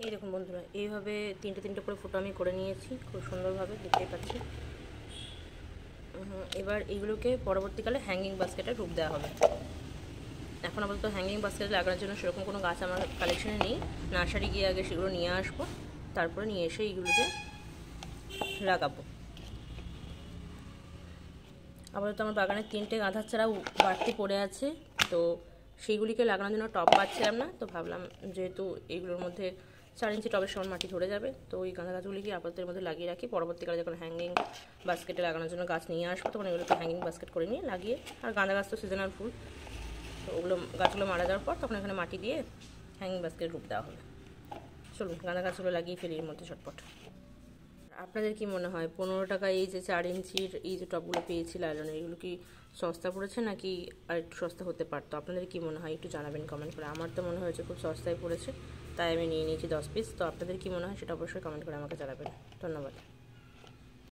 এই দেখুন বন্ধুরা, এইভাবে তিনটে তিনটে করে ফটো আমি করে নিয়েছি খুব সুন্দরভাবে, দেখতেই পাচ্ছি। এবার এইগুলোকে পরবর্তীকালে হ্যাঙ্গিং বাস্কেটে রূপ দেওয়া হবে। এখন আপাতত হ্যাঙ্গিং বাস্কেটে লাগানোর জন্য সেরকম কোনো গাছ আমার কালেকশনে নেই। নার্সারি গিয়ে আগে সেগুলো নিয়ে আসবো, তারপরে নিয়ে এসে এইগুলোকে লাগাবো। আপাতত আমার বাগানে 3টে গাঁদার চারা বাড়তি পড়ে আছে, তো সেইগুলিকে লাগানোর জন্য টব পাচ্ছিলাম না। তো ভাবলাম যেহেতু এইগুলোর মধ্যে 4 ইঞ্চি টবের সমান মাটি ধরে যাবে, তো ওই গাঁদা গাছগুলিকে আপাততের মধ্যে লাগিয়ে রাখি। পরবর্তীকালে যখন হ্যাঙ্গিং বাস্কেটে লাগানোর জন্য গাছ নিয়ে আসবো, তখন এগুলোকে হ্যাঙ্গিং বাস্কেট করে নিয়ে লাগিয়ে, আর গাঁদা গাছ তো সিজনাল ফুল, তো ওগুলো গাছগুলো মারা যাওয়ার পর তখন এখানে মাটি দিয়ে হ্যাঙ্গিং বাস্কেট রূপ দেওয়া হবে। চলুন গাঁদা গাছগুলো লাগিয়ে ফেলি এর মধ্যে ঝটপট। আপনাদের কি মনে হয় 15 টাকায় এই যে 4 ইঞ্চির এই যে টবগুলো পেয়েছি লালনের, এগুলো কি সস্তা পড়েছে নাকি আর একটু সস্তা হতে পারতো? আপনাদের কি মনে হয় একটু জানাবেন কমেন্ট করে। আমার তো মনে হয়েছে খুব সস্তায় পড়েছে, তাই আমি নিয়ে নিয়েছি 10 পিস। তো আপনাদের কি মনে হয় সেটা অবশ্যই কমেন্ট করে আমাকে জানাবেন। ধন্যবাদ।